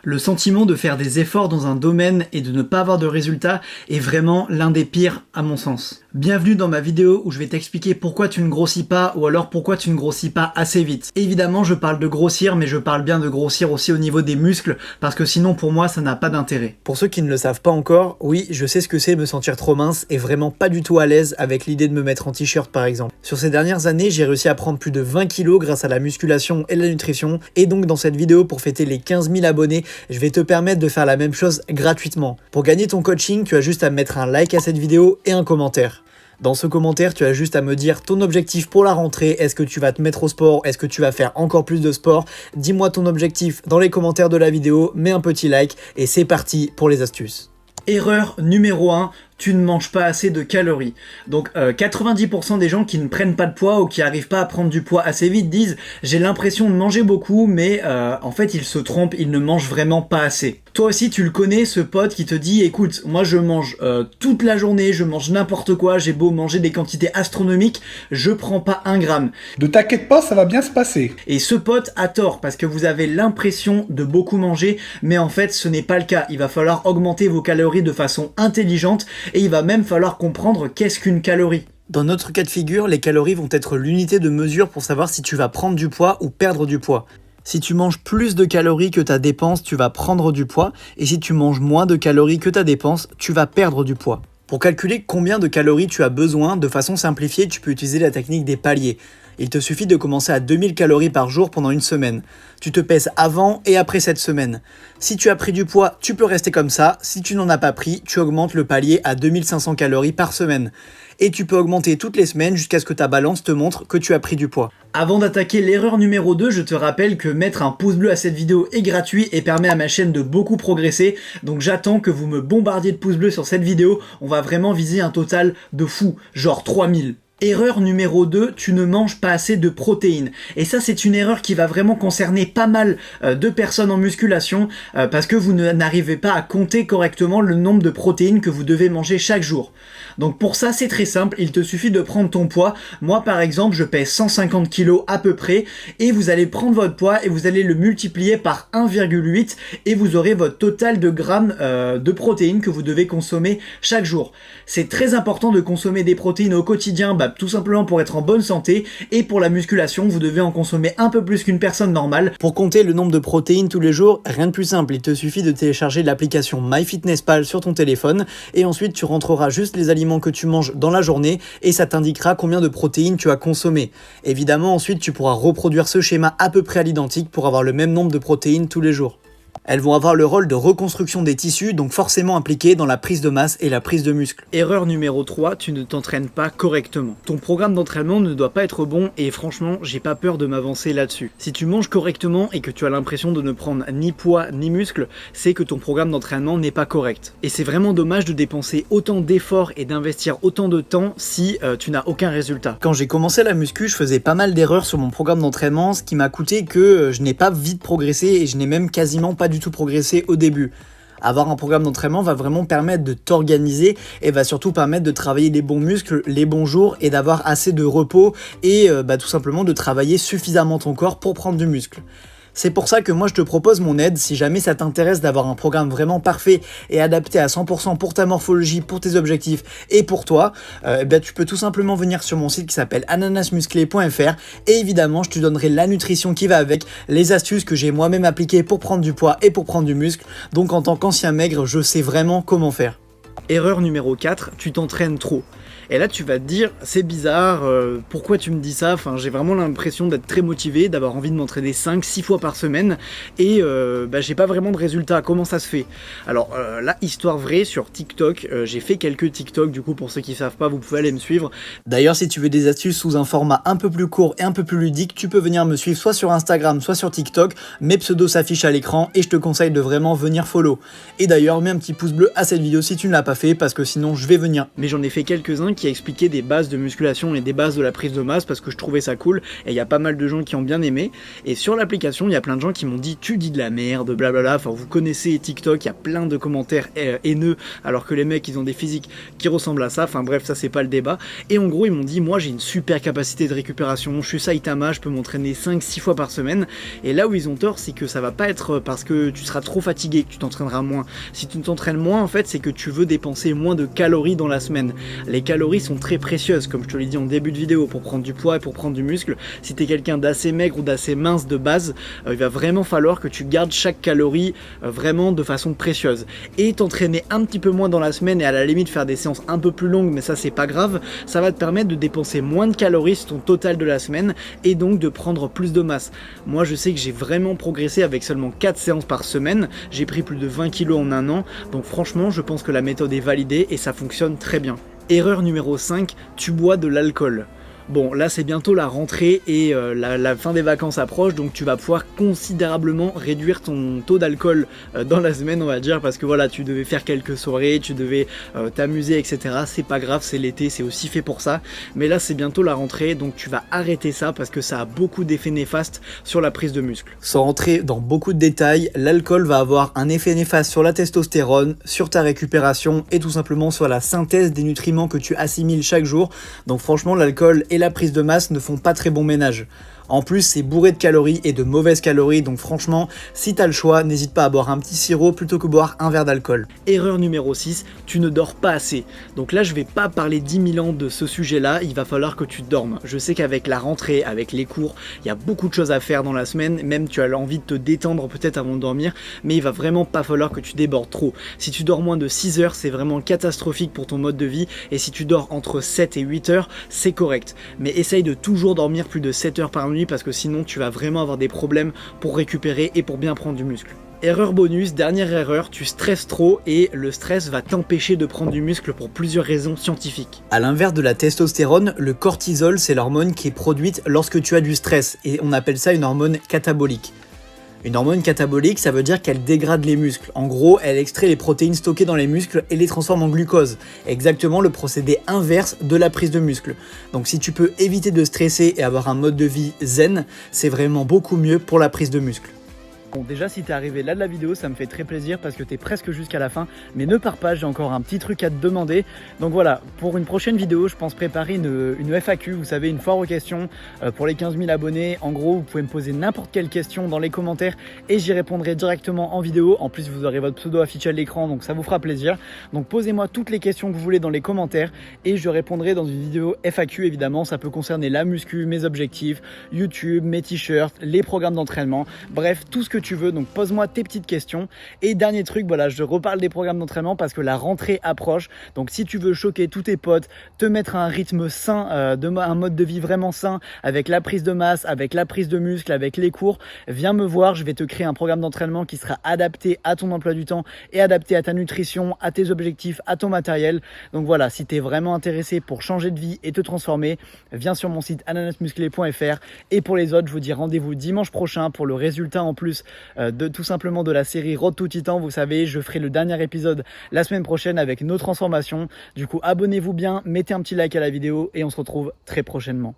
Le sentiment de faire des efforts dans un domaine et de ne pas avoir de résultats est vraiment l'un des pires à mon sens. Bienvenue dans ma vidéo où je vais t'expliquer pourquoi tu ne grossis pas ou alors pourquoi tu ne grossis pas assez vite. Évidemment je parle de grossir mais je parle bien de grossir aussi au niveau des muscles parce que sinon pour moi ça n'a pas d'intérêt. Pour ceux qui ne le savent pas encore, oui je sais ce que c'est me sentir trop mince et vraiment pas du tout à l'aise avec l'idée de me mettre en t-shirt par exemple. Sur ces dernières années j'ai réussi à prendre plus de 20 kilos grâce à la musculation et la nutrition et donc dans cette vidéo pour fêter les 15 000 abonnés je vais te permettre de faire la même chose gratuitement. Pour gagner ton coaching tu as juste à mettre un like à cette vidéo et un commentaire. Dans ce commentaire, tu as juste à me dire ton objectif pour la rentrée. Est-ce que tu vas te mettre au sport? Est-ce que tu vas faire encore plus de sport? Dis-moi ton objectif dans les commentaires de la vidéo, mets un petit like et c'est parti pour les astuces. Erreur numéro 1, tu ne manges pas assez de calories. Donc 90% des gens qui ne prennent pas de poids ou qui n'arrivent pas à prendre du poids assez vite disent j'ai l'impression de manger beaucoup mais en fait ils se trompent, ils ne mangent vraiment pas assez. Toi aussi tu le connais ce pote qui te dit écoute moi je mange toute la journée, je mange n'importe quoi, j'ai beau manger des quantités astronomiques, je prends pas un gramme. Ne t'inquiète pas, ça va bien se passer. Et ce pote a tort parce que vous avez l'impression de beaucoup manger mais en fait ce n'est pas le cas. Il va falloir augmenter vos calories de façon intelligente et il va même falloir comprendre qu'est-ce qu'une calorie. Dans notre cas de figure, les calories vont être l'unité de mesure pour savoir si tu vas prendre du poids ou perdre du poids. Si tu manges plus de calories que ta dépense, tu vas prendre du poids, et si tu manges moins de calories que ta dépense, tu vas perdre du poids. Pour calculer combien de calories tu as besoin, de façon simplifiée, tu peux utiliser la technique des paliers. Il te suffit de commencer à 2000 calories par jour pendant une semaine. Tu te pèses avant et après cette semaine. Si tu as pris du poids, tu peux rester comme ça. Si tu n'en as pas pris, tu augmentes le palier à 2500 calories par semaine. Et tu peux augmenter toutes les semaines jusqu'à ce que ta balance te montre que tu as pris du poids. Avant d'attaquer l'erreur numéro 2, je te rappelle que mettre un pouce bleu à cette vidéo est gratuit et permet à ma chaîne de beaucoup progresser. Donc j'attends que vous me bombardiez de pouces bleus sur cette vidéo. On va vraiment viser un total de fou, genre 3000. Erreur numéro 2, tu ne manges pas assez de protéines. Et ça c'est une erreur qui va vraiment concerner pas mal de personnes en musculation parce que vous n'arrivez pas à compter correctement le nombre de protéines que vous devez manger chaque jour. Donc pour ça c'est très simple, il te suffit de prendre ton poids. Moi par exemple je pèse 150 kg à peu près et vous allez prendre votre poids et vous allez le multiplier par 1,8 et vous aurez votre total de grammes de protéines que vous devez consommer chaque jour. C'est très important de consommer des protéines au quotidien, tout simplement pour être en bonne santé et pour la musculation vous devez en consommer un peu plus qu'une personne normale. Pour compter le nombre de protéines tous les jours, rien de plus simple, il te suffit de télécharger l'application MyFitnessPal sur ton téléphone et ensuite tu rentreras juste les aliments que tu manges dans la journée et ça t'indiquera combien de protéines tu as consommé. Évidemment ensuite tu pourras reproduire ce schéma à peu près à l'identique pour avoir le même nombre de protéines tous les jours. Elles vont avoir le rôle de reconstruction des tissus, donc forcément impliquées dans la prise de masse et la prise de muscle. Erreur numéro 3, tu ne t'entraînes pas correctement. Ton programme d'entraînement ne doit pas être bon et franchement, j'ai pas peur de m'avancer là-dessus. Si tu manges correctement et que tu as l'impression de ne prendre ni poids ni muscle, c'est que ton programme d'entraînement n'est pas correct. Et c'est vraiment dommage de dépenser autant d'efforts et d'investir autant de temps si tu n'as aucun résultat. Quand j'ai commencé la muscu, je faisais pas mal d'erreurs sur mon programme d'entraînement, ce qui m'a coûté que je n'ai pas vite progressé et je n'ai même quasiment pas du tout progressé au début. Avoir un programme d'entraînement va vraiment permettre de t'organiser et va surtout permettre de travailler les bons muscles, les bons jours et d'avoir assez de repos et tout simplement de travailler suffisamment ton corps pour prendre du muscle. C'est pour ça que moi je te propose mon aide si jamais ça t'intéresse d'avoir un programme vraiment parfait et adapté à 100% pour ta morphologie, pour tes objectifs et pour toi, tu peux tout simplement venir sur mon site qui s'appelle ananasmusclé.fr et évidemment je te donnerai la nutrition qui va avec, les astuces que j'ai moi-même appliquées pour prendre du poids et pour prendre du muscle, donc en tant qu'ancien maigre je sais vraiment comment faire. Erreur numéro 4, tu t'entraînes trop. Et là tu vas te dire, c'est bizarre, pourquoi tu me dis ça? Enfin, j'ai vraiment l'impression d'être très motivé, d'avoir envie de m'entraîner 5-6 fois par semaine et j'ai pas vraiment de résultats. Comment ça se fait? Alors là, histoire vraie, sur TikTok, j'ai fait quelques TikTok, du coup pour ceux qui savent pas, vous pouvez aller me suivre. D'ailleurs, si tu veux des astuces sous un format un peu plus court et un peu plus ludique, tu peux venir me suivre soit sur Instagram, soit sur TikTok. Mes pseudos s'affichent à l'écran et je te conseille de vraiment venir follow. Et d'ailleurs, mets un petit pouce bleu à cette vidéo si tu ne l'as pas pas fait parce que sinon je vais venir. Mais j'en ai fait quelques-uns qui expliquaient des bases de musculation et des bases de la prise de masse parce que je trouvais ça cool et il y a pas mal de gens qui ont bien aimé. Et sur l'application, il y a plein de gens qui m'ont dit tu dis de la merde, blablabla. Enfin, vous connaissez TikTok, il y a plein de commentaires haineux alors que les mecs ils ont des physiques qui ressemblent à ça. Enfin bref, ça c'est pas le débat. Et en gros, ils m'ont dit moi j'ai une super capacité de récupération, je suis Saitama, je peux m'entraîner 5-6 fois par semaine. Et là où ils ont tort, c'est que ça va pas être parce que tu seras trop fatigué que tu t'entraîneras moins. Si tu t'entraînes moins, en fait, c'est que tu veux dépenser moins de calories dans la semaine. Les calories sont très précieuses, comme je te l'ai dit en début de vidéo, pour prendre du poids et pour prendre du muscle. Si tu es quelqu'un d'assez maigre ou d'assez mince de base, il va vraiment falloir que tu gardes chaque calorie vraiment de façon précieuse. Et t'entraîner un petit peu moins dans la semaine et à la limite faire des séances un peu plus longues, mais ça c'est pas grave, ça va te permettre de dépenser moins de calories sur ton total de la semaine et donc de prendre plus de masse. Moi je sais que j'ai vraiment progressé avec seulement 4 séances par semaine, j'ai pris plus de 20 kg en un an, donc franchement je pense que la méthode est validée et ça fonctionne très bien. Erreur numéro 5, tu bois de l'alcool. Bon, là c'est bientôt la rentrée et la fin des vacances approche, donc tu vas pouvoir considérablement réduire ton taux d'alcool dans la semaine, on va dire, parce que voilà, tu devais faire quelques soirées, tu devais t'amuser, etc. C'est pas grave, c'est l'été, c'est aussi fait pour ça. Mais là c'est bientôt la rentrée, donc tu vas arrêter ça parce que ça a beaucoup d'effets néfastes sur la prise de muscle. Sans rentrer dans beaucoup de détails, l'alcool va avoir un effet néfaste sur la testostérone, sur ta récupération et tout simplement sur la synthèse des nutriments que tu assimiles chaque jour. Donc franchement, l'alcool et la prise de masse ne font pas très bon ménage. En plus, c'est bourré de calories et de mauvaises calories, donc franchement, si t'as le choix, n'hésite pas à boire un petit sirop plutôt que boire un verre d'alcool. Erreur numéro 6, tu ne dors pas assez. Donc là, je vais pas parler 10 000 ans de ce sujet-là, il va falloir que tu dormes. Je sais qu'avec la rentrée, avec les cours, il y a beaucoup de choses à faire dans la semaine, même tu as envie de te détendre peut-être avant de dormir, mais il va vraiment pas falloir que tu débordes trop. Si tu dors moins de 6 heures, c'est vraiment catastrophique pour ton mode de vie, et si tu dors entre 7 et 8 heures, c'est correct. Mais essaye de toujours dormir plus de 7 heures par nuit, parce que sinon tu vas vraiment avoir des problèmes pour récupérer et pour bien prendre du muscle. Erreur bonus, dernière erreur, tu stresses trop et le stress va t'empêcher de prendre du muscle pour plusieurs raisons scientifiques. À l'inverse de la testostérone, le cortisol c'est l'hormone qui est produite lorsque tu as du stress et on appelle ça une hormone catabolique. Une hormone catabolique, ça veut dire qu'elle dégrade les muscles. En gros, elle extrait les protéines stockées dans les muscles et les transforme en glucose. Exactement le procédé inverse de la prise de muscle. Donc si tu peux éviter de stresser et avoir un mode de vie zen, c'est vraiment beaucoup mieux pour la prise de muscle. Bon, déjà si t'es arrivé là de la vidéo, ça me fait très plaisir parce que t'es presque jusqu'à la fin, mais ne pars pas, j'ai encore un petit truc à te demander. Donc voilà, pour une prochaine vidéo, je pense préparer une FAQ, vous savez, une foire aux questions pour les 15 000 abonnés. En gros, vous pouvez me poser n'importe quelle question dans les commentaires et j'y répondrai directement en vidéo. En plus, vous aurez votre pseudo affiché à l'écran, donc ça vous fera plaisir. Donc posez-moi toutes les questions que vous voulez dans les commentaires et je répondrai dans une vidéo FAQ, évidemment. Ça peut concerner la muscu, mes objectifs, YouTube, mes t-shirts, les programmes d'entraînement, bref, tout ce que tu veux, donc pose-moi tes petites questions. Et dernier truc, voilà, je reparle des programmes d'entraînement parce que la rentrée approche, donc si tu veux choquer tous tes potes, te mettre à un rythme sain, un mode de vie vraiment sain, avec la prise de masse, avec la prise de muscle, avec les cours, viens me voir, je vais te créer un programme d'entraînement qui sera adapté à ton emploi du temps et adapté à ta nutrition, à tes objectifs, à ton matériel. Donc voilà, si tu es vraiment intéressé pour changer de vie et te transformer, viens sur mon site ananasmusclé.fr. Et pour les autres, je vous dis rendez-vous dimanche prochain pour le résultat en plus de tout simplement de la série Road to Titan. Vous savez, je ferai le dernier épisode la semaine prochaine avec nos transformations. Du coup, abonnez-vous bien, mettez un petit like à la vidéo et on se retrouve très prochainement.